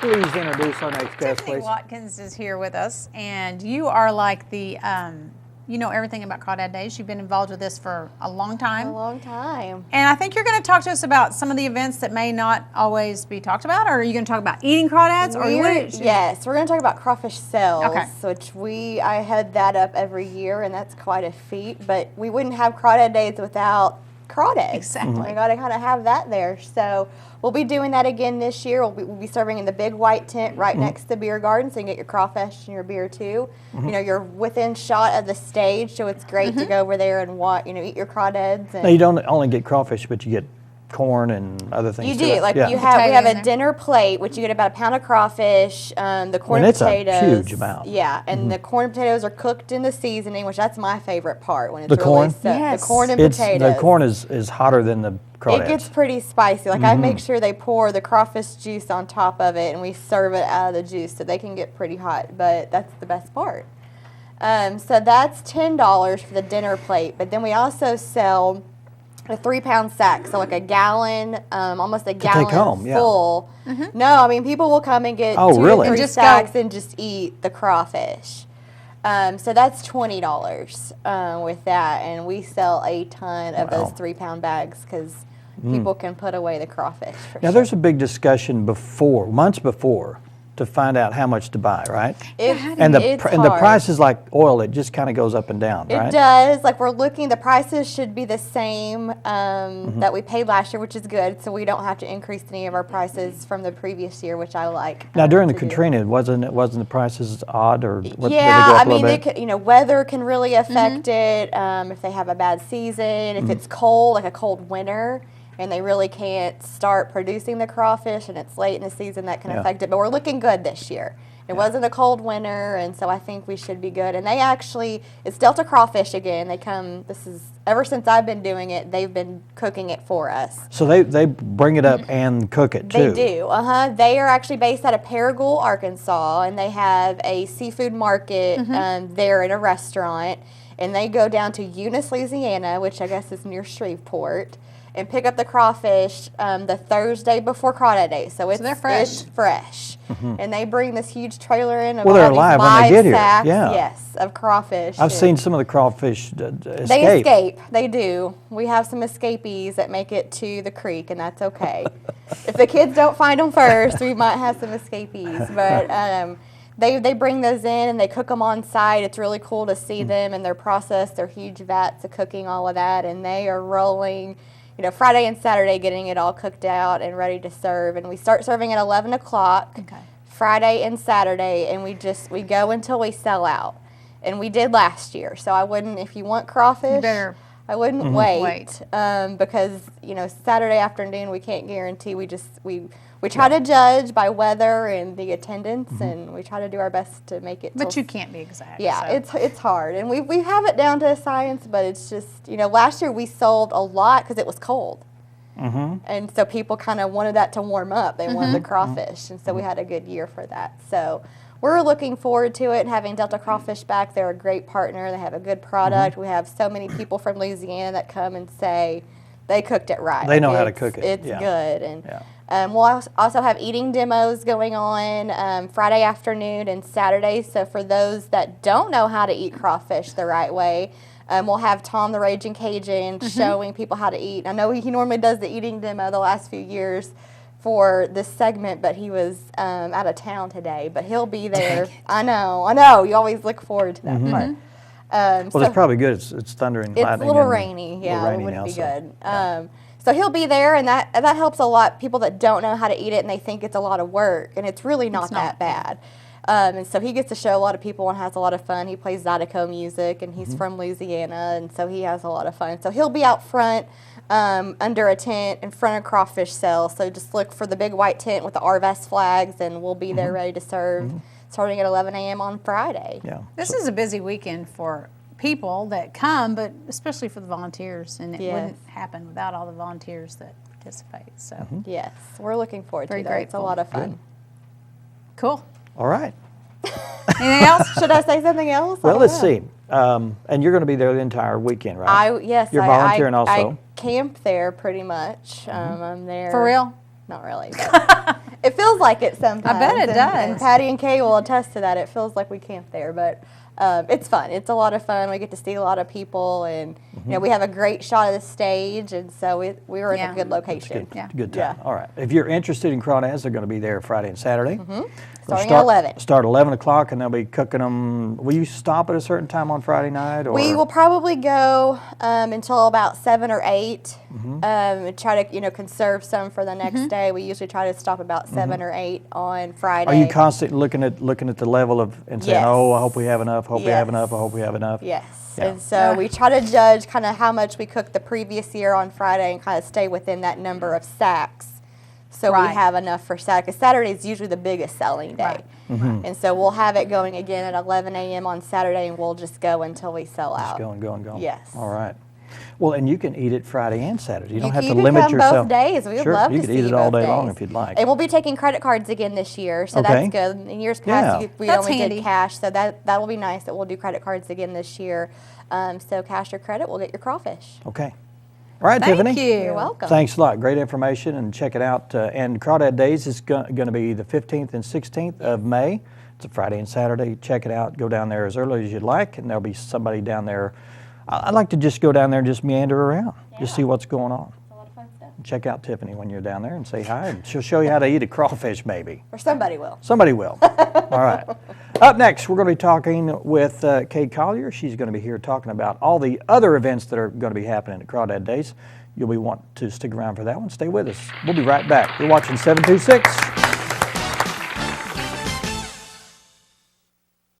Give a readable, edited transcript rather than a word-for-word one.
please introduce our next guest, Tiffinay please? Watkins is here with us, and you are like the, you know everything about Crawdad Days. You've been involved with this for a long time. A long time. And I think you're going to talk to us about some of the events that may not always be talked about, or are you going to talk about eating crawdads? Yes, we're going to talk about crawfish sales, Okay. which I head that up every year, and that's quite a feat. But we wouldn't have Crawdad Days without crawdads. Exactly. We got to kind of have that there. So we'll be doing that again this year. We'll be serving in the big white tent right next to the beer garden, so you can get your crawfish and your beer too. You know, you're within shot of the stage, so it's great to go over there and eat your crawdads. And Now, you don't only get crawfish, but you get corn and other things. you too, do. right? Like Yeah. we Potato have in a there. dinner plate, which you get about a pound of crawfish, the corn And it's a potatoes. huge amount. Yeah, and the corn and potatoes are cooked in the seasoning, which that's my favorite part when it's The really corn? set. Yes. The corn and It's potatoes. the corn is hotter than the crawdads. It gets pretty spicy. Like I make sure they pour the crawfish juice on top of it, and we serve it out of the juice, so they can get pretty hot. But that's the best part. So that's $10 for the dinner plate. But then we also sell a 3-pound sack, so like a gallon, almost a gallon take home, yeah. full. No, I mean people will come and get Oh, 2 really? or And 3 just go. sacks and just eat the crawfish. So that's $20 with that, and we sell a ton of those Wow. 3-pound bags because people can put away the crawfish. For Now, sure. there's a big discussion months before, to find out how much to buy, right? And the it's and the hard. price is like oil; it just kind of goes up and down, right? It does. Like the prices should be the same that we paid last year, which is good. So we don't have to increase any of our prices from the previous year, which I like. Now, during the to do. Katrina, wasn't the prices odd, or did they Yeah, go up I a little mean, bit? weather can really affect it. If they have a bad season, if it's cold, like a cold winter, and they really can't start producing the crawfish, and it's late in the season, that can Yeah. affect it. But we're looking good this year. It wasn't a cold winter, and so I think we should be good. And it's Delta Crawfish again. Ever since I've been doing it, they've been cooking it for us. So they bring it up and cook it too. They do, They are actually based out of Paragould, Arkansas, and they have a seafood market there in a restaurant. And they go down to Eunice, Louisiana, which I guess is near Shreveport, and pick up the crawfish the Thursday before Crawdad Day. So they're fresh. It's fresh. And they bring this huge trailer in of Well, they're all these alive when they live get here. sacks, Yeah. yes, of crawfish. I've And seen some of the crawfish escape. they escape. They do. We have some escapees that make it to the creek, and that's okay. If the kids don't find them first, we might have some escapees. But they bring those in, and they cook them on site. It's really cool to see them and their process. They're huge vats of cooking all of that, and they are rolling, Friday and Saturday, getting it all cooked out and ready to serve. And we start serving at 11 o'clock. Okay. Friday and Saturday, and we go until we sell out. And we did last year, so I wouldn't, if you want crawfish, better I wouldn't wait. Because, Saturday afternoon we can't guarantee. We try to judge by weather and the attendance, and we try to do our best to make it. But you can't be exact. Yeah, so. it's hard, and we have it down to a science, but it's just, last year we sold a lot because it was cold. And so people kind of wanted that to warm up. They wanted the crawfish, and so we had a good year for that. So we're looking forward to it and having Delta Crawfish back. They're a great partner. They have a good product. We have so many people from Louisiana that come and say they cooked it right. They know how to cook it. It's Yeah. good. And Yeah. we'll also have eating demos going on Friday afternoon and Saturday. So for those that don't know how to eat crawfish the right way, we'll have Tom the Raging Cajun showing people how to eat. I know he normally does the eating demo the last few years for this segment, but he was out of town today. But he'll be there. I know. You always look forward to that part. Well, it's probably good. It's thundering, It's lightning. a little and rainy. a Yeah, little it rainy wouldn't now, be so, good. yeah. So he'll be there, and that helps a lot. People that don't know how to eat it and they think it's a lot of work, and it's really not that bad. And so he gets to show a lot of people and has a lot of fun. He plays Zydeco music, and he's from Louisiana, and so he has a lot of fun. So he'll be out front under a tent in front of crawfish sale. So just look for the big white tent with the RVS flags, and we'll be there ready to serve starting at 11 a.m. on Friday. Yeah. This is a busy weekend for people that come, but especially for the volunteers, and it Yes. wouldn't happen without all the volunteers that participate. So Yes, we're looking forward Very to that. It's a grateful. lot of fun. cool. All right. Anything else? Should I say something else? I Well, don't let's know. see. And you're going to be there the entire weekend, right? Yes, You're I- volunteering I also. camp there pretty much. I'm there. For real? Not really. It feels like it sometimes. it and does. Patty and Kay will attest to that. It feels like we camp there, but it's fun. It's a lot of fun. We get to see a lot of people, and you know, we have a great shot of the stage, and so we were in Yeah. a good location. Yeah. Good time. All right. If you're interested in crawdads, they're going to be there Friday and Saturday. Starting at 11. Start 11 o'clock, and they'll be cooking them. Will you stop at a certain time on Friday night? Or? We will probably go until about 7 or 8. Try to conserve some for the next day. We usually try to stop about 7 or 8 on Friday. Are you constantly looking at the level of and saying, Yes. "Oh, I hope we have enough. Hope we have Yes. enough. I hope we have enough." Yes. Yeah. And so we try to judge kind of how much we cooked the previous year on Friday and kind of stay within that number of sacks. So Right. we have enough for Saturday. Because Saturday is usually the biggest selling day. Right. And so we'll have it going again at 11 a.m. on Saturday, and we'll just go until we sell out. Just go and go and go. Yes. All right. Well, and you can eat it Friday and Saturday. You don't have to You can limit come yourself. both days. We would Sure, love you to could see eat it you all both day long days. if you'd like. And we'll be taking credit cards again this year, so Okay. that's good. In years past, Yeah. we That's only handy. did cash, so that will be nice that we'll do credit cards again this year. So cash or credit, we'll get your crawfish. Okay. All right, Thank Tiffany. you. You're welcome. Thanks a lot. Great information, and check it out. And Crawdad Days is going to be the 15th and 16th of May. It's a Friday and Saturday. Check it out. Go down there as early as you'd like, and there'll be somebody down there. I'd like to just go down there and just meander around, just see what's going on. It's a lot of fun stuff. Check out Tiffany when you're down there and say hi, and she'll show you how to eat a crawfish maybe. Or somebody will. Somebody will. All right. Up next, we're going to be talking with Kate Collier. She's going to be here talking about all the other events that are going to be happening at Crawdad Days. You'll be wanting to stick around for that one. Stay with us. We'll be right back. You're watching 726.